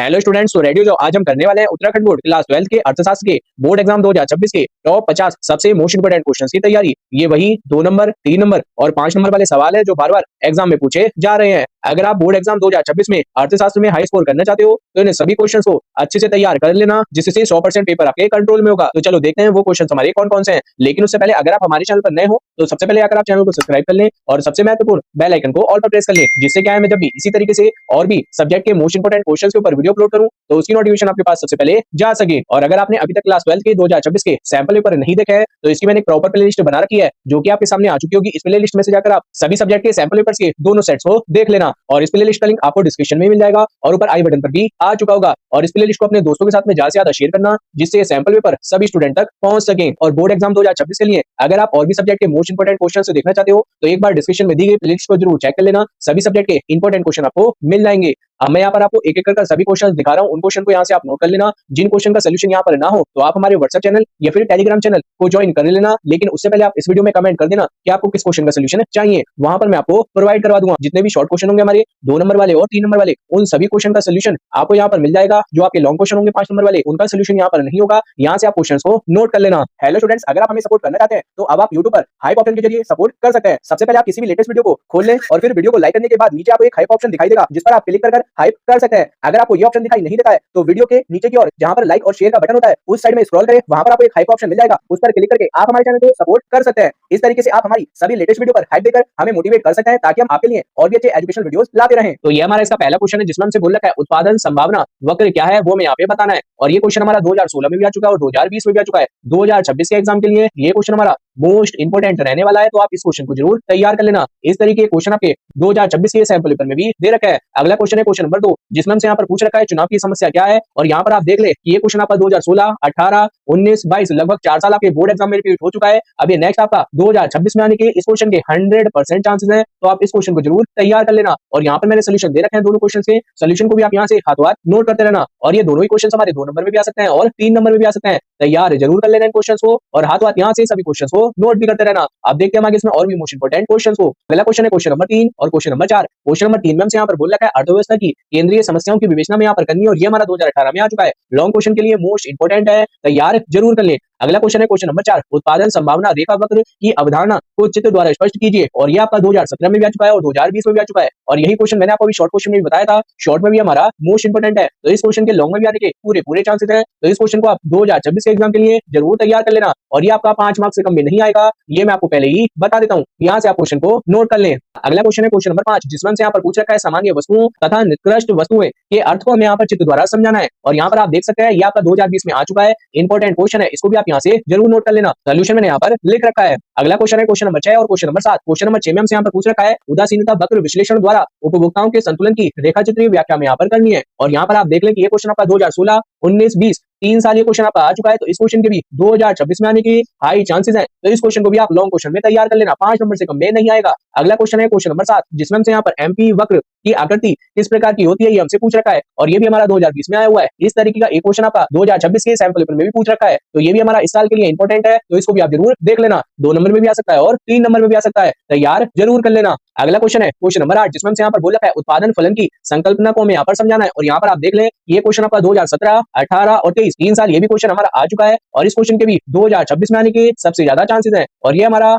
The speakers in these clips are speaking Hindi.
हेलो स्टूडेंट्स, तो रेडियो जो आज हम करने वाले हैं उत्तराखंड बोर्ड क्लास 12 के अर्थशास्त्र के बोर्ड एग्जाम 2026 के टॉप 50 सबसे मोस्ट इंपोर्टेंट क्वेश्चंस की तैयारी। ये वही 2 नंबर, 3 नंबर और 5 नंबर वाले सवाल है जो बार बार एग्जाम में पूछे जा रहे हैं। अगर आप बोर्ड एग्जाम 2026 में अर्थशास्त्र में हाई स्कोर करना चाहते हो तो इन सभी क्वेश्चंस को अच्छे से तैयार कर लेना, जिससे 100% पेपर आपके कंट्रोल में होगा। तो चलो देखते हैं वो क्वेश्चंस हमारे कौन कौन से हैं। लेकिन उससे पहले अगर आप हमारे चैनल पर नए हो तो सबसे पहले अगर आप चैनल को सब्सक्राइब कर लें और सबसे महत्वपूर्ण बेल आइकन को ऑल पर प्रेस कर लें, जिससे क्या है मैं जब भी इसी तरीके से और भी सब्जेक्ट के मोस्ट इंपोर्टेंट क्वेश्चंस के ऊपर वीडियो अपलोड करूं तो उसकी नोटिफिकेशन आपके पास सबसे पहले जा सके। और अगर आपने अभी तक क्लास 12 के 2026 के सैंपल पेपर नहीं देखे हैं तो इसकी मैंने एक प्रॉपर प्लेलिस्ट बना रखी है जो कि आपके सामने आ चुकी होगी। इस प्लेलिस्ट में से जाकर आप सभी सब्जेक्ट के सैंपल पेपर्स के दोनों सेट्स को देख लेना और इस प्लेलिस्ट का लिंक आपको डिस्क्रिप्शन में मिल जाएगा और ऊपर आई बटन पर भी आ चुका होगा। और इस प्लेलिस्ट को अपने दोस्तों के साथ में ज्यादा से ज्यादा शेयर करना, जिससे ये सैंपल पेपर सभी स्टूडेंट तक पहुंच सके। और बोर्ड एग्जाम 2026 के लिए अगर आप और भी सब्जेक्ट के मोस्ट इंपोर्टेंट क्वेश्चन देखना चाहते हो तो एक बार डिस्क्रिप्शन में दी गई प्लेलिस्ट को जरूर चेक कर लेना। सभी सब्जेक्ट के इंपोर्टेंट क्वेश्चन आपको मिल जाएंगे। अब मैं यहाँ पर आपको एक एक कर सभी क्वेश्चन दिखा रहा हूँ, उन क्वेश्चन को यहाँ से आप नोट कर लेना। जिन क्वेश्चन का सोल्यूशन यहाँ पर ना हो तो आप हमारे व्हाट्सएप चैनल या फिर टेलीग्राम चैनल को ज्वाइन कर लेना। लेकिन उससे पहले आप इस वीडियो में कमेंट कर देना कि आपको किस क्वेश्चन का सोल्यूशन चाहिए, वहां पर मैं आपको प्रोवाइड करवा दूंगा। जितने भी शॉर्ट क्वेश्चन होंगे हमारे 2 नंबर वाले और 3 नंबर वाले, उन सभी क्वेश्चन का सोल्यूशन आपको यहाँ पर मिल जाएगा। जो आपके लॉन्ग क्वेश्चन होंगे 5 नंबर वाले, उनका सोल्यूशन यहाँ पर नहीं होगा। यहाँ से आप क्वेश्चन को नोट कर लेना। हेलो स्टूडेंट्स, अगर आप हमें सपोर्ट करना चाहते हैं तो अब आप यूट्यूब पर हाइप ऑप्शन के जरिए सपोर्ट कर सकते हैं। सबसे पहले आप किसी भी लेटेस्ट वीडियो को खोल लें और फिर वीडियो को लाइक करने के बाद नीचे आपको एक हाइप ऑप्शन दिखाई देगा, जिस पर आप क्लिक कर हाइप कर सकते हैं। अगर आपको ये ऑप्शन दिखाई नहीं देता है तो वीडियो के नीचे की ओर जहां पर लाइक और शेयर का बटन होता है उस साइड में स्क्रॉल करें, वहां पर आपको एक हाइप ऑप्शन मिल जाएगा, उस पर क्लिक करके आप हमारे चैनल को सपोर्ट कर सकते हैं। इस तरीके से आप हमारी सभी लेटेस्ट वीडियो पर हाइप देकर हमें मोटिवेट कर सकते हैं ताकि हम आपके लिए और भी अच्छे एजुकेशनल वीडियोस लाते रहें। तो ये हमारा इसका पहला क्वेश्चन है जिसमें हमसे बोल रखा है उत्पादन संभावना वक्र क्या है वो हमें यहाँ पे बताना है। और ये क्वेश्चन हमारा 2016 में भी आ चुका है और 2020 में भी आ चुका है। 2026 के एग्जाम के लिए ये क्वेश्चन हमारा मोस्ट इंपोर्टेंट रहने वाला है, तो आप इस क्वेश्चन को जरूर तैयार कर लेना। इस तरीके के क्वेश्चन आपके 2026 के सैंपल पेपर में भी दे रखा है। अगला क्वेश्चन है क्वेश्चन नंबर 2, जिसमें हमसे यहाँ पर पूछ रखा है चुनाव की समस्या क्या है। और यहाँ पर आप देख ले कि ये क्वेश्चन आपका 2016, 18, 19, 22 लगभग 4 साल आपके बोर्ड एग्जाम में रिपीट हो चुका है। अब ये नेक्स्ट आपका 2026 में आने के इस क्वेश्चन के 100% चांसेस हैं, तो आप इस क्वेश्चन को जरूर तैयार कर लेना। और यहाँ पर मैंने सोल्यूशन दे रखे हैं दोनों क्वेश्चन के, सोल्यूशन को भी आप यहाँ से हाथों हाथ नोट करते रहना। और ये दोनों ही क्वेश्चन हमारे 2 नंबर में भी आ सकते हैं और 3 नंबर में भी आ सकते हैं। तैयार जरूर कर लेना इन क्वेश्चंस को और हाथों हाथ यहाँ से सभी क्वेश्चंस को नोट भी करते रहना। आप देखते हैं आगे इसमें और भी मोस्ट इंपोर्टेंट क्वेश्चंस को। अगला क्वेश्चन है क्वेश्चन नंबर 3 और क्वेश्चन नंबर 4। क्वेश्चन नंबर 3 में हमसे यहाँ पर बोल रखा है अर्थव्यवस्था की केंद्रीय समस्याओं की विवेचना में यहाँ पर करनी है और ये हमारा 2018 में आ चुका है। लॉन्ग क्वेश्चन के लिए मोस्ट इंपोर्टेंट है, तैयार जरूर कर ले। अगला क्वेश्चन है क्वेश्चन नंबर 4, उत्पादन संभावना रेखा वक्र की अवधारणा को चित्र द्वारा स्पष्ट कीजिए। और ये आपका 2017 में भी आ चुका है और 2020 में भी आ चुका है। और यही क्वेश्चन मैंने आपको अभी शॉर्ट क्वेश्चन में भी बताया था, शॉर्ट में भी हमारा मोस्ट इंपोर्टेंट है, तो इस क्वेश्चन के लॉन्ग में भी आने के पूरे चांसेस है। तो इस क्वेश्चन को आप 2026 के एग्जाम के लिए जरूर तैयार कर लेना और ये आपका 5 मार्क्स से कम में नहीं आएगा, ये मैं आपको पहले ही बता देता हूँ। यहाँ से आप क्वेश्चन को नोट कर लें। अगला क्वेश्चन है क्वेश्चन नंबर 5, जिसमें से यहाँ पर पूछ रखा है सामान्य वस्तुओं तथा निकृष्ट वस्तुएं के अर्थ को हमें यहाँ पर चित्र द्वारा समझाना है। और यहाँ पर आप देख सकते हैं ये आपका 2020 में आ चुका है, इंपोर्टेंट क्वेश्चन है, इसको भी आप यहाँ से जरूर नोट कर लेना। सोल्यूशन मैंने यहाँ पर लिख रखा है। अगला क्वेश्चन है क्वेश्चन नंबर 6 और क्वेश्चन नंबर 7। क्वेश्चन नंबर 6 में हमसे यहाँ पर पूछ रखा है उदासीनता वक्र विश्लेषण द्वारा उपभोक्ताओं के संतुलन की रेखाचित्रीय व्याख्या में यहाँ पर करनी है। और यहाँ पर आप देख लें कि ये क्वेश्चन आपका 2016, 19, 20 3 साल ये क्वेश्चन आपका आ चुका है, तो इस क्वेश्चन के भी 2026 में आने की हाई चांसेस हैं। तो इस क्वेश्चन को भी आप लॉन्ग क्वेश्चन में तैयार कर लेना, 5 नंबर से कम में नहीं आएगा। अगला क्वेश्चन है क्वेश्चन नंबर 7, जिसमें हमसे यहाँ पर एमपी वक्र की आकृति किस प्रकार की होती है ये हमसे पूछ रखा है और ये भी हमारा 2020 में आया हुआ है। इस तरीके का एक क्वेश्चन आपका 2026 के सैंपल पेपर में भी पूछ रखा है, तो ये भी हमारा इस साल के लिए इंपॉर्टेंट है, तो इसको भी आप जरूर देख लेना। 2 नंबर में भी आ सकता है और 3 नंबर में भी आ सकता है, तैयार जरूर कर लेना। अगला क्वेश्चन है क्वेश्चन नंबर 8, जिसमें हमसे यहाँ पर बोल रखा है उत्पादन फलन की संकल्पना को हमें यहाँ पर समझाना है। और यहाँ पर आप देख लें ये क्वेश्चन आपका 2017, 18 और 23 3 साल ये भी क्वेश्चन हमारा आ चुका है और इस क्वेश्चन के भी 2026 में आने के सबसे ज्यादा चांसेस हैं। और ये हमारा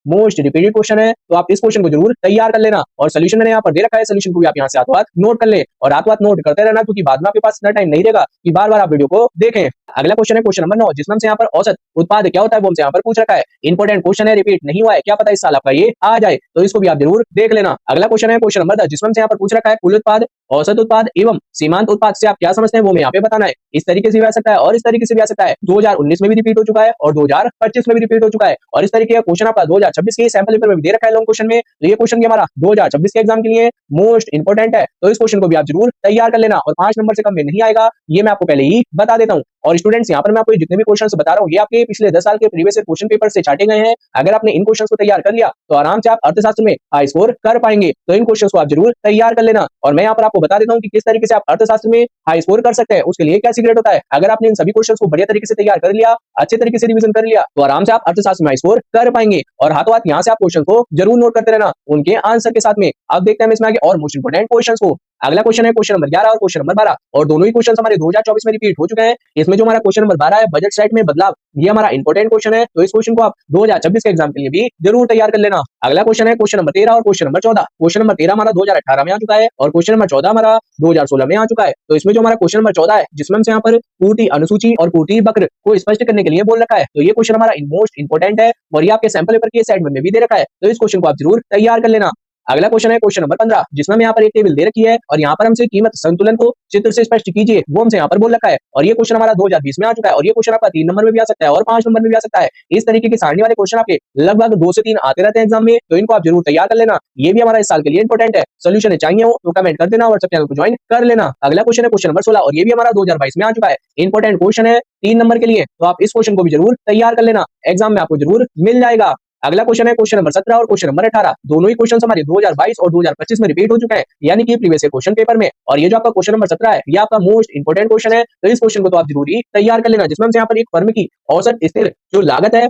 मोस्ट रिपीटेड क्वेश्चन है, तो आप इस क्वेश्चन को जरूर तैयार कर लेना। और सोल्यूशन मैंने यहाँ पर दे रखा है, सोल्यूशन को भी आप यहाँ से हाथों हाथ नोट कर ले और हाथों हाथ नोट करते रहना, क्योंकि बाद में आपके पास इतना टाइम नहीं रहेगा कि बार बार आप वीडियो को देखें। अगला क्वेश्चन है क्वेश्चन नंबर 9, जिसमें हमसे यहाँ पर औसत उत्पाद क्या होता है वो हमसे यहाँ पर पूछ रखा है। इंपोर्टेंट क्वेश्चन है, रिपीट नहीं हुआ है, क्या पता इस साल आपका ये आ जाए, तो इसको भी आप जरूर देख लेना। अगला क्वेश्चन है क्वेश्चन नंबर 10, जिसमें हमसे यहाँ पर पूछ रखा है कुल उत्पाद, औसत उत्पाद एवं सीमांत उत्पाद से आप क्या समझते हैं वो हमें यहाँ पे बताना है। इस तरीके से भी आ सकता है और इस तरीके से भी आ सकता है। 2019 में भी रिपीट हो चुका है और 2025 में भी रिपीट हो चुका है और इस तरीके का क्वेश्चन आपका 2026 के सैंपल पेपर में भी दे रखा है लॉन्ग क्वेश्चन में। तो ये क्वेश्चन हमारा 2026 के एग्जाम के लिए मोस्ट इंपोर्टेंट है, तो इस क्वेश्चन को भी आप जरूर तैयार कर लेना और 5 नंबर से कम में नहीं आएगा, ये मैं आपको पहले ही बता देता हूँ। और स्टूडेंट्स यहाँ पर मैं आपको जितने भी क्वेश्चंस बता रहा हूँ ये आपके पिछले 10 साल के प्रीवियस क्वेश्चन पेपर से छाटे गए हैं। अगर आपने इन क्वेश्चंस को तैयार कर लिया तो आराम से आप अर्थशास्त्र में हाई स्कोर कर पाएंगे, तो इन क्वेश्चंस को आप जरूर तैयार कर लेना। और मैं यहाँ पर आपको बता देता हूँ कि किस तरीके से आप अर्थशास्त्र में हाई स्कोर कर सकते हैं, उसके लिए क्या सीक्रेट होता है। अगर आपने इन सभी क्वेश्चंस को बढ़िया तरीके से तैयार कर लिया, अच्छे तरीके से रिवीजन कर लिया, तो आराम से आप अर्थशास्त्र में हाई स्कोर कर पाएंगे। और हाथों हाथ यहाँ से आप क्वेश्चन को जरूर नोट करते रहना उनके आंसर के साथ में। अब देखते हैं इसमें आगे और मोस्ट इंपोर्टेंट क्वेश्चंस को। अगला क्वेश्चन है क्वेश्चन नंबर 11 और क्वेश्चन नंबर 12 और दोनों ही क्वेश्चन हमारे 2024 में रिपीट हो चुके हैं। इसमें जो हमारा क्वेश्चन नंबर 12 है बजट सेट में बदलाव, ये हमारा इंपॉर्टेंट क्वेश्चन है, तो इस क्वेश्चन को आप 2026 के एग्जाम के लिए भी जरूर तैयार कर लेना। अगला क्वेश्चन है क्वेश्चन नंबर 13 और क्वेश्चन नंबर 14। क्वेश्चन नंबर 13 हमारा 2018 में आ चुका है और क्वेश्चन नंबर 14 हमारा 2016 में आ चुका है। तो इसमें जो हमारा क्वेश्चन नंबर 14 है जिसमें हमसे यहाँ पर पूर्ति अनुसूची और पूर्ति वक्र को स्पष्ट करने के लिए बोल रखा है, तो ये क्वेश्चन हमारा मोस्ट इंपॉर्टेंट है और ये आपके सैंपल पेपर के सेगमेंट में भी दे रखा है, तो इस क्वेश्चन को आप जरूर तैयार कर लेना। अगला क्वेश्चन है क्वेश्चन नंबर 15 जिसमें हमें यहाँ पर एक टेबल दे रखी है और यहाँ पर हमसे कीमत संतुलन को चित्र से स्पष्ट कीजिए वो हमसे यहाँ पर बोल रखा है और ये क्वेश्चन हमारा 2020 में आ चुका है और ये क्वेश्चन आपका 3 नंबर में भी आ सकता है और 5 नंबर में भी आ सकता है। इस तरीके की सारणी वाले क्वेश्चन आपके लगभग 2 से 3 आते रहते हैं एग्जाम में, तो इनको आप जरूर तैयार कर लेना। ये भी हमारा इस साल के लिए इंपॉर्टेंट है। सोल्यूशन चाहिए हो तो कमेंट कर देना और सब चैनल को ज्वाइन कर लेना। अगला क्वेश्चन है क्वेश्चन नंबर 16 और ये भी हमारा 2022 में आ चुका है। इंपॉर्टेंट क्वेश्चन है 3 नंबर के लिए, तो आप इस क्वेश्चन को भी जरूर तैयार कर लेना, एग्जाम में आपको जरूर मिल जाएगा। अगला क्वेश्चन है क्वेश्चन नंबर 17 और क्वेश्चन नंबर 18। दोनों ही क्वेश्चन हमारे 2022 और 2025 में रिपीट हो चुके हैं, यानी कि प्रीवियस क्वेश्चन पेपर में। और ये जो आपका क्वेश्चन नंबर 17 है ये आपका मोस्ट इंपोर्टेंट क्वेश्चन है, तो इस क्वेश्चन को तो आप जरूरी तैयार कर लेना, जिसमें हमसे यहाँ पर एक फर्म की औसत स्थिर जो लागत है,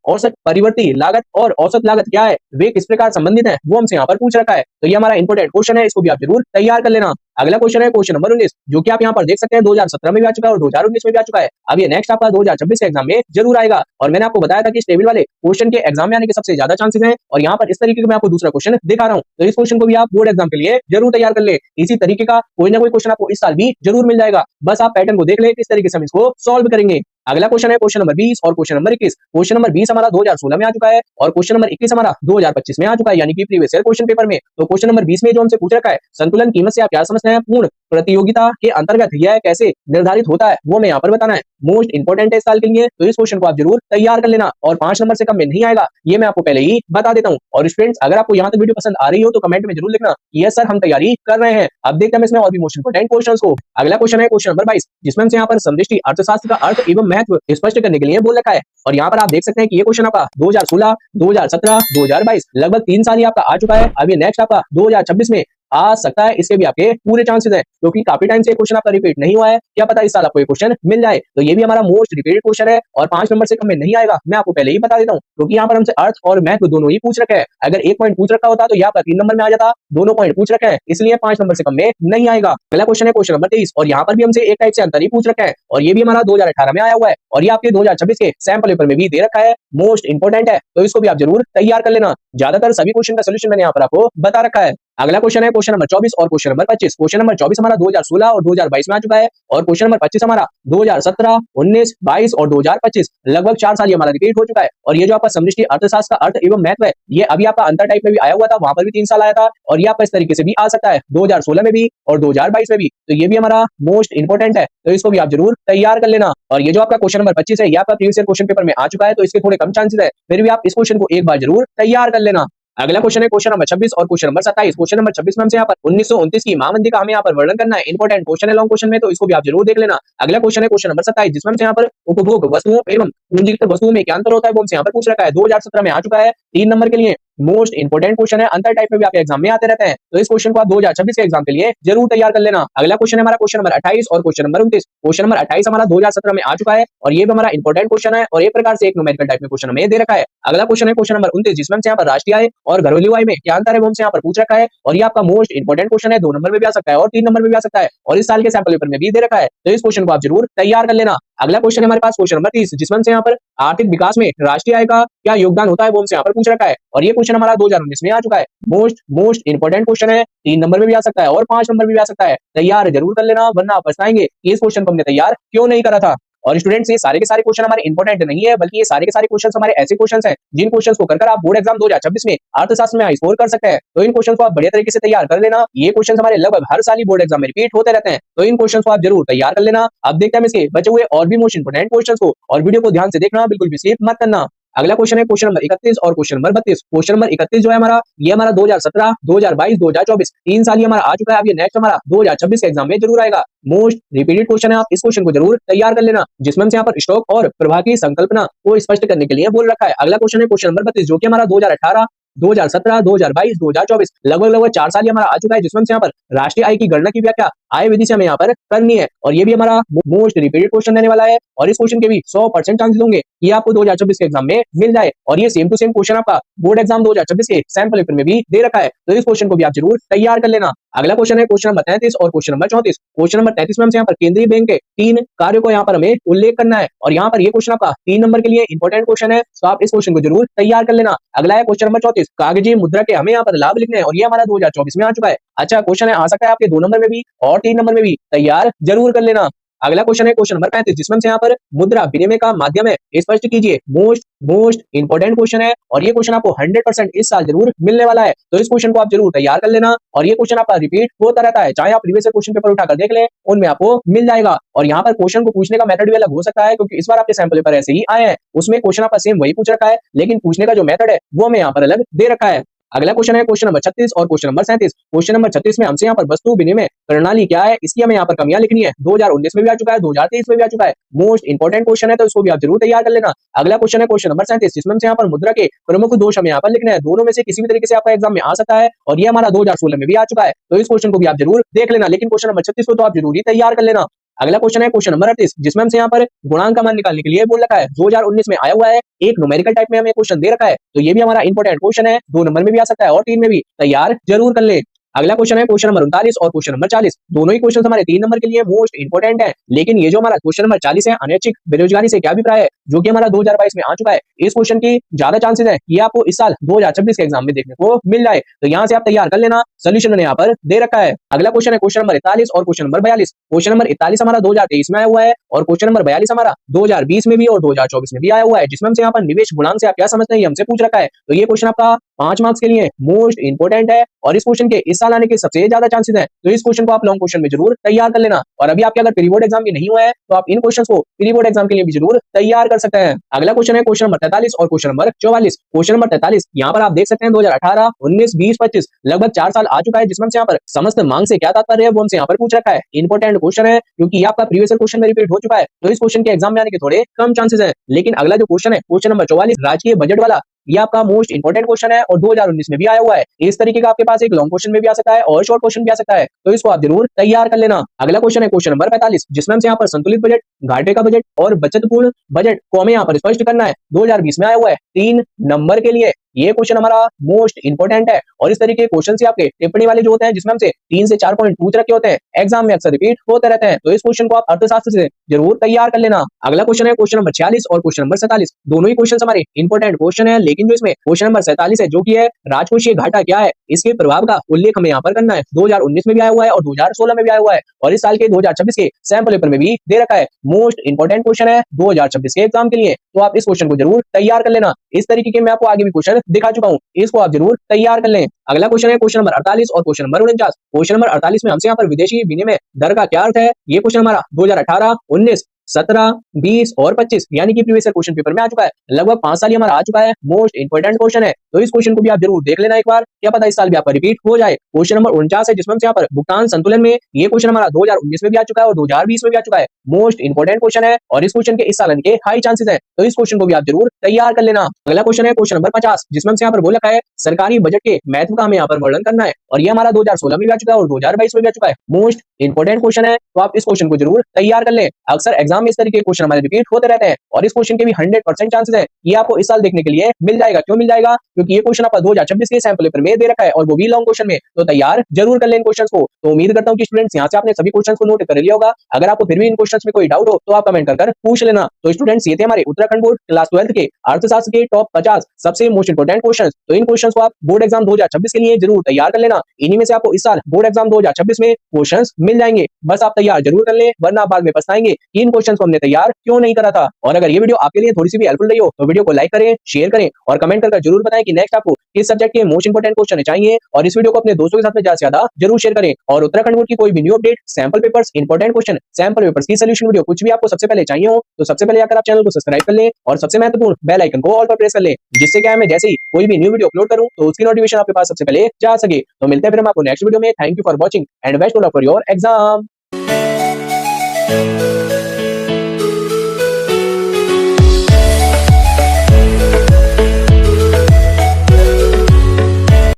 औसत परिवर्ती लागत और औसत लागत क्या है, वे किस प्रकार संबंधित है, वो हमसे यहाँ पर पूछ रखा है। तो ये हमारा इंपोर्टेंट क्वेश्चन है, इसको भी आप जरूर तैयार कर लेना। अगला क्वेश्चन है क्वेश्चन नंबर 19 जो कि आप यहाँ पर देख सकते हैं 2017 में भी आ चुका है और 2019 में भी आ चुका है। अब ये नेक्स्ट आपका 2026 के एग्जाम में जरूर आएगा और मैंने आपको बताया था कि इस टेबल वाले क्वेश्चन के एग्जाम में आने के सबसे ज्यादा चांसेस हैं और यहाँ पर इस तरीके का मैं आपको दूसरा क्वेश्चन दिखा रहा हूँ, तो इस क्वेश्चन को भी आप बोर्ड एग्जाम के लिए जरूर तैयार कर ले। इसी तरीके का कोई ना कोई क्वेश्चन आपको इस साल भी जरूर मिल जाएगा, बस आप पैटर्न को देख ले किस तरीके से हम इसको सॉल्व करेंगे। अगला क्वेश्चन है क्वेश्चन नंबर 20 और क्वेश्चन नंबर 21। क्वेश्चन नंबर 20 हमारा 2016 में आ चुका है और क्वेश्चन नंबर 21 हमारा 2025 में आ चुका है, यानी कि प्रीवियस ईयर क्वेश्चन पेपर में। तो क्वेश्चन नंबर 20 में जो हमसे पूछ रखा है संतुलन कीमत से आप क्या समझते हैं, पूर्ण प्रतियोगिता के अंतर्गत यह कैसे निर्धारित होता है वो मैं यहाँ पर बताना है। मोस्ट इंपोर्टेंट है इस साल के लिए, तो इस क्वेश्चन को आप जरूर तैयार कर लेना और 5 नंबर से कम में नहीं आएगा, ये मैं आपको पहले ही बता देता हूँ। और स्टूडेंट्स अगर आपको यहाँ तक वीडियो पसंद आ रही हो तो कमेंट में जरूर लिखना यस सर हम तैयारी कर रहे हैं। अब देखते हैं इसमें और भी मोस्ट इंपोर्टेंट क्वेश्चंस को। अगला क्वेश्चन है क्वेश्चन नंबर 22 जिसमें हमसे यहाँ पर समदृष्टि अर्थशास्त्र का अर्थ एवं महत्व स्पष्ट करने के लिए बोल रखा है और यहाँ पर आप देख सकते हैं कि ये क्वेश्चन आपका 2016, 2017, 2022 लगभग 3 साल ही आपका आ चुका है। अब ये नेक्स्ट आपका 2026 में आ सकता है, इसके भी आपके पूरे चांसेस हैं क्योंकि काफी टाइम से क्वेश्चन आपका रिपीट नहीं हुआ है, क्या पता इस साल आपको ये क्वेश्चन मिल जाए। तो ये भी हमारा मोस्ट रिपीटेड क्वेश्चन है और 5 नंबर से कम में नहीं आएगा, मैं आपको पहले ही बता देता हूँ क्योंकि यहाँ पर हमसे अर्थ और महत्व दोनों ही पूछ रखा है। अगर एक पॉइंट पूछ रखा होता तो यहाँ पर 3 नंबर में आ जाता, दोनों पॉइंट पूछ रखा है इसलिए 5 नंबर से कम में नहीं आएगा। अगला क्वेश्चन है क्वेश्चन नंबर 23 और यहाँ पर भी हमसे एक टाइप से अंतर ही पूछ रखा है और ये भी हमारा 2018 में आया हुआ है और ये आपके 2026 के सैंपल पेपर में भी दे रखा है, मोस्ट इंपोर्टेंट है, तो इसको भी आप जरूर तैयार कर लेना। ज्यादातर सभी क्वेश्चन का सोल्यूशन मैंने यहाँ पर आपको बता रखा है। अगला क्वेश्चन है क्वेश्चन नंबर 24 और क्वेश्चन नंबर 25। क्वेश्चन नंबर 24 हमारा 2016 और 2022 में आ चुका है और क्वेश्चन नंबर 25 हमारा 2017, 19, 22 और 2025 लगभग 4 साल ये हमारा रिपीट हो चुका है। और ये जो आपका समदृष्टि अर्थशास्त्र का अर्थ एवं महत्व है ये अभी आपका अंतर टाइप में भी आया हुआ था, वहां पर भी 3 साल आया था और ये आपका इस तरीके से भी आ सकता है 2016 में भी और 2022 में भी, तो ये भी हमारा मोस्ट इंपोर्टेंट है, तो इसको भी आप जरूर तैयार कर लेना। और ये जो आपका क्वेश्चन नंबर 25 है ये आपका प्रीवियस ईयर क्वेश्चन पेपर में आ चुका है, तो इसके थोड़े कम चांसेस है, फिर भी आप इस क्वेश्चन को एक बार जरूर तैयार कर लेना। अगला क्वेश्चन है क्वेश्चन नंबर 26 और क्वेश्चन नंबर 27। क्वेश्चन नंबर 26 में हमसे यहाँ पर 1929 की महामंदी का हमें यहाँ पर वर्णन करना है, इंपोर्टेंट क्वेश्चन है लॉन्ग क्वेश्चन में, तो इसको भी आप जरूर देख लेना। अगला क्वेश्चन है क्वेश्चन नंबर 27 जिसमें हमसे यहाँ पर उपभोग वस्तुओं एवं पूंजीगत वस्तुओं में क्या अंतर होता है वो हमसे यहाँ पर पूछ रखा है, 2017 में आ चुका है, 3 नंबर के लिए मोस्ट इंपोर्टेंट क्वेश्चन है, अंतर टाइप में भी आपके एग्जाम में आते रहते हैं, तो इस क्वेश्चन को आप 2026 के एग्जाम के लिए जरूर तैयार कर लेना। अगला क्वेश्चन है हमारा क्वेश्चन नंबर 28 और क्वेश्चन नंबर 29। क्वेश्चन नंबर 28 हमारा 2017 में आ चुका है और ये भी हमारा इंपोर्टेंट क्वेश्चन है और एक प्रकार से एक न्यूमेरिकल टाइप में क्वेश्चन हमें दे रखा है। अगला क्वेश्चन है क्वेश्चन नंबर 29 जिसमें हमसे यहाँ पर राष्ट्रीय आय और घरेलू आय में क्या अंतर है वो हमसे यहाँ पर पूछ रखा है और ये आपका मोस्ट इंपोर्टेंट क्वेश्चन है, 2 नंबर में भी आ सकता है और 3 नंबर में भी आ सकता है और इस साल के सैंपल पेपर में भी दे रखा है, तो इस क्वेश्चन को आप जरूर तैयार कर लेना। अगला क्वेश्चन है हमारे पास क्वेश्चन नंबर 30 जिसमें हमसे यहाँ पर आर्थिक विकास में राष्ट्रीय आय का क्या योगदान होता है वो हमसे यहाँ पर पूछ रखा है और ये क्वेश्चन हमारा 2019 में आ चुका है, मोस्ट इंपोर्टेंट क्वेश्चन है, 3 नंबर में भी आ सकता है और 5 नंबर में भी आ सकता है, तैयार जरूर कर लेना वरना आप पछताएंगे कि इस क्वेश्चन को हमने तैयार क्यों नहीं करा था। और स्टूडेंट्स ये सारे के सारे क्वेश्चन हमारे इंपोर्टेंट नहीं है बल्कि ये सारे के सारे क्वेश्चन हमारे ऐसे क्वेश्चन हैं जिन क्वेश्चन को कर आप बोर्ड एग्जाम 2026 में अर्थशास्त्र में हाई स्कोर कर सकते हैं, तो इन क्वेश्चन को आप बढ़िया तरीके से तैयार कर लेना। ये क्वेश्चन हमारे लगभग हर साल ही बोर्ड एग्जाम में रिपीट होते रहते हैं, तो इन क्वेश्चन को आप जरूर तैयार कर लेना। अब देखते हैं इसके बचे हुए और भी मोस्ट इंपोर्टेंट क्वेश्चन को और वीडियो को ध्यान से देखना, बिल्कुल भी स्किप मत करना। अगला क्वेश्चन है क्वेश्चन नंबर 31 और क्वेश्चन नंबर 32। क्वेश्चन नंबर 31 जो है हमारा ये हमारा 2017, 2022, 2024 3 साल ये हमारा आ चुका है, अब ये नेक्स्ट हमारा 2026 के एग्जाम में जरूर आएगा, मोस्ट रिपीटेड क्वेश्चन है, आप इस क्वेश्चन को जरूर तैयार कर लेना जिसमें हमसे यहाँ पर स्टॉक और प्रवाह की संकल्पना को स्पष्ट करने के लिए बोल रखा है। अगला क्वेश्चन है क्वेश्चन नंबर 32 जो कि हमारा 2018, 2017, 2022, 2024 लगभग 4 साल ये हमारा आ चुका है जिसमें हमसे यहाँ पर राष्ट्रीय आय की गणना की व्याख्या आय विधि से हमें यहाँ पर करनी है और ये भी हमारा मोस्ट रिपीटेड क्वेश्चन रहने वाला है और इस क्वेश्चन के भी 100% चांसेस होंगे कि आपको 2024 के एग्जाम में मिल जाए और ये सेम टू सेम क्वेश्चन आपका बोर्ड एग्जाम 2026 के सैंपल पेपर में भी दे रखा है, तो इस क्वेश्चन को भी आप जरूर तैयार कर लेना। अगला क्वेश्चन है क्वेश्चन नंबर 33 और क्वेश्चन नंबर 34। क्वेश्चन नंबर 33 में हमसे यहाँ पर केंद्रीय बैंक के 3 कार्यों को यहाँ पर हमें उल्लेख करना है और यहाँ पर ये क्वेश्चन आपका 3 नंबर के लिए इंपॉर्टेंट क्वेश्चन है, तो आप इस क्वेश्चन को जरूर तैयार कर लेना। अगला है क्वेश्चन नंबर 34, कागजी मुद्रा के हमें यहाँ पर लाभ लिखने हैं और ये हमारा 2024 में आ चुका है। अच्छा क्वेश्चन है, आ सकता है आपके 2 नंबर में भी और 3 नंबर में भी, तैयार जरूर कर लेना। अगला क्वेश्चन है क्वेश्चन नंबर 35, जिसमें से यहाँ पर मुद्रा विनिमय का माध्यम है स्पष्ट कीजिए। मोस्ट इंपॉर्टेंट क्वेश्चन है और ये क्वेश्चन आपको 100% इस साल जरूर मिलने वाला है, तो इस क्वेश्चन को आप जरूर तैयार कर लेना और ये क्वेश्चन आपका रिपीट होता रहता है, चाहे आप प्रीवियस क्वेश्चन पेपर उठाकर देख ले, उनमें आपको मिल जाएगा। और यहाँ पर क्वेश्चन को पूछने का मेथड भी अलग हो सकता है, क्योंकि इस बार आपके सैंपल पेपर ऐसे ही आए हैं, उसमें क्वेश्चन आपका सेम वही पूछ रखा है, लेकिन पूछने का जो मेथड है वो हमें यहाँ पर अलग दे रखा है। अगला क्वेश्चन है क्वेश्चन नंबर 36 और क्वेश्चन नंबर 37। क्वेश्चन नंबर 36 में हमसे यहाँ पर वस्तु विनिमय प्रणाली क्या है, इसकी हमें यहाँ पर कमियां लिखनी है। 2019 में भी आ चुका है, 2023 में भी आ चुका है, मोस्ट इंपॉर्टेंट क्वेश्चन है, तो इसको भी आप जरूर तैयार कर लेना। अगला क्वेश्चन है क्वेश्चन नंबर 37, जिसमें हमसे यहाँ पर मुद्रा के प्रमुख दोष हमें यहाँ पर लिखना है। दोनों में से किसी भी तरीके से आपका एग्जाम में आ सकता है और ये हमारा 2016 में भी आ चुका है, तो इस क्वेश्चन को भी आप जरूर देख लेना, लेकिन क्वेश्चन नंबर 36 को तो आप जरूर तैयार कर लेना। अगला क्वेश्चन है क्वेश्चन नंबर 38, जिसमें हमसे यहाँ पर गुणांक का मान निकालने के लिए बोल रखा है। 2019 में आया हुआ है, एक न्यूमेरिकल टाइप में हमें क्वेश्चन दे रखा है, तो ये भी हमारा इंपॉर्टेंट क्वेश्चन है, 2 नंबर में भी आ सकता है और 3 में भी, तैयार जरूर कर ले। अगला क्वेश्चन है क्वेश्चन नंबर 39 और क्वेश्चन नंबर 40। दोनों ही क्वेश्चन हमारे 3 नंबर के लिए मोस्ट इंपॉर्टेंट है, लेकिन ये जो हमारा क्वेश्चन नंबर 40 है, अनैच्छिक बेरोजगारी से क्या अभिप्राय है, जो कि हमारा 2022 में आ चुका है, इस क्वेश्चन की ज्यादा चांसेस है ये आपको इस साल 2026 के एग्जाम में देखने को मिल जाए, तो यहाँ से आप तैयार कर लेना, सोल्यूशन मैंने यहाँ पर दे रखा है। अगला क्वेश्चन है क्वेश्चन नंबर 41 और क्वेश्चन नंबर 42। क्वेश्चन नंबर 41 हमारा 2023 में आया हुआ है और क्वेश्चन नंबर 42 हमारा 2020 में भी और 2024 में भी आया हुआ है, जिसमें हमसे यहाँ पर निवेश गुणांक से आप क्या समझते हैं ये हमसे पूछ रखा है, तो ये क्वेश्चन आपका 5 मार्क्स के लिए मोस्ट इंपॉर्टेंट है और इस क्वेश्चन के इस साल आने के सबसे ज्यादा चांसेस है, तो इस क्वेश्चन को आप लॉन्ग क्वेश्चन में जरूर तैयार कर लेना। और अभी आपके अगर प्री बोर्ड एग्जाम भी नहीं हुआ है, तो आप इन क्वेश्चंस को प्री बोर्ड एग्जाम के लिए भी जरूर तैयार कर सकते हैं। अगला क्वेश्चन है क्वेश्चन नंबर 43 और क्वेश्चन नंबर 44। क्वेश्चन नंबर 43 यहाँ पर आप देख सकते हैं 2018, 19, 20, 25 लगभग 4 साल आ चुका है, जिसमें यहाँ पर समस्त मांग से क्या तात्पर्य है वो हमसे यहाँ पर पूछ रखा है। इंपॉर्टेंट क्वेश्चन है, क्योंकि ये आपका प्रीवियस क्वेश्चन में रिपीट हो चुका है, तो इस क्वेश्चन के एग्जाम में आने के थोड़े कम चांसेस है। लेकिन अगला जो क्वेश्चन है क्वेश्चन नंबर 44, राजकीय बजट वाला, ये आपका मोस्ट इंपॉर्टेंट क्वेश्चन है और 2019 में भी आया हुआ है। इस तरीके का आपके पास एक लॉन्ग क्वेश्चन में भी आ सकता है और शॉर्ट क्वेश्चन भी आ सकता है, तो इसको आप जरूर तैयार कर लेना। अगला क्वेश्चन है क्वेश्चन नंबर 45, जिसमें हमसे यहाँ पर संतुलित बजट, घाटे का बजट और बचतपूर्ण बजट को हमें यहाँ पर स्पष्ट करना है। 2020 में आया हुआ है, 3 नंबर के लिए ये क्वेश्चन हमारा मोस्ट इंपॉर्टेंट है और इस तरीके के क्वेश्चन से आपके टिप्पणी वाले जो होते हैं, जिसमें हमसे 3 से 4 पॉइंट पूछ रखे होते हैं, एग्जाम में अक्सर रिपीट होते रहते हैं, तो इस क्वेश्चन को आप अर्थशास्त्र से जरूर तैयार कर लेना। अगला क्वेश्चन है क्वेश्चन नंबर 46 और क्वेश्चन नंबर 47। दोनों ही क्वेश्चन हमारे इंपॉर्टेंट क्वेश्चन है, लेकिन जो इसमें क्वेश्चन नंबर 47 है, जो की है राजकोषीय घाटा क्या है, इसके प्रभाव का उल्लेख हमें यहाँ पर करना है। 2019 में भी आया हुआ है और 2016 में भी आया हुआ है और इस साल के 2026 के सैंपल पेपर में भी दे रखा है। मोस्ट इंपॉर्टेंट क्वेश्चन है 2026 के एग्जाम के लिए, तो आप इस क्वेश्चन को जरूर तैयार कर लेना। इस तरीके के मैं आपको आगे भी क्वेश्चन दिखा चुका हूँ, इसको आप जरूर तैयार कर लें। अगला क्वेश्चन है क्वेश्चन नंबर 48 और क्वेश्चन नंबर 49। क्वेश्चन नंबर 48 में हमसे यहाँ पर विदेशी विनिमय दर का क्या अर्थ है, ये क्वेश्चन हमारा 2018, 19, 17, 20 और 25 यानी कि प्रीवियस क्वेश्चन पेपर में आ चुका है, लगभग 5 साल हमारा आ चुका है। मोस्ट इंपॉर्टेंट क्वेश्चन है, तो इस क्वेश्चन को भी आप जरूर देख लेना एक बार, क्या पता इस साल भी आपका रिपीट हो जाए। क्वेश्चन नंबर 49 है, जिसमें यहाँ पर भुगतान संतुलन में, ये क्वेश्चन हमारा 2019 में भी आ चुका है और 2020 में भी आ चुका है। मोस्ट इंपॉर्टेंट क्वेश्चन है और इस क्वेश्चन के इस साल के हाई चांसेस है, तो इस क्वेश्चन को भी आप जरूर तैयार कर लेना। अगला क्वेश्चन है क्वेश्चन नंबर 50, जिसमें यहाँ पर बोल रखा है सरकारी बजट के महत्व का हमें यहाँ पर वर्णन करना है और ये हमारा 2016 में भी आ चुका है और 2022 में भी आ चुका है। मोस्ट इंपॉर्टेंट क्वेश्चन है, तो आप इस क्वेश्चन को जरूर तैयार कर लें। अक्सर एग्जाम में इस तरीके के क्वेश्चन हमारे रिपीट होते रहते हैं और इस क्वेश्चन के भी 100% चांसेस है ये आपको इस साल देखने के लिए मिल जाएगा। क्यों मिल जाएगा, क्योंकि ये क्वेश्चन आपका 2026 के सैंपल पेपर में दे रखा है और वो भी लॉन्ग क्वेश्चन में, तो तैयार जरूर कर लें इन क्वेश्चंस को। तो उम्मीद करता हूं कि स्टूडेंट्स यहाँ से आपने सभी क्वेश्चंस को नोट कर लिया होगा। अगर आपको फिर भी इन क्वेश्चंस में कोई डाउट हो तो आप कमेंट कर पूछ लेना। तो स्टूडेंट्स ये थे हमारे उत्तराखंड बोर्ड क्लास 12 के अर्थशास्त्र के टॉप 50 सबसे मोस्ट इंपोर्टेंट क्वेश्चंस। तो इन क्वेश्चंस को आप बोर्ड एग्जाम 2026 के लिए जरूर तैयार कर लेना। इन्हीं में से आपको इस साल बोर्ड एग्जाम 2026 में क्वेश्चंस मिल जाएंगे, बस आप तैयार जरूर कर लें, वरना आप बाद में पछताएंगे कि इन क्वेश्चंस को हमने तैयार क्यों नहीं करा था। और अगर ये वीडियो आपके लिए थोड़ी सी भी हेल्पफुल रही हो तो वीडियो को लाइक करें, शेयर करें और कमेंट कर जरूर बताएं कि नेक्स्ट आपको किस सब्जेक्ट के मोस्ट इंपोर्टेंट क्वेश्चन चाहिए। और इस वीडियो को अपने दोस्तों के साथ में ज्यादा से ज्यादा जरूर शेयर करें। और उत्तराखंड बोर्ड की कोई भी new update, sample papers, important question, sample papers की सोल्यूशन वीडियो कुछ भी आपको सबसे पहले चाहिए हो तो सबसे पहले आकर आप चैनल को सब्सक्राइब कर लें और सबसे महत्वपूर्ण बेल आइकन को ऑल पर प्रेस कर लें, जिससे क्या है मैं जैसे ही कोई भी न्यू वीडियो अपलोड करूं तो उसकी नोटिफिकेशन आपके पास सबसे पहले जा सके। तो मिलते हैं फिर हम आपको नेक्स्ट वीडियो में। Thank you for watching and best of luck for your exam.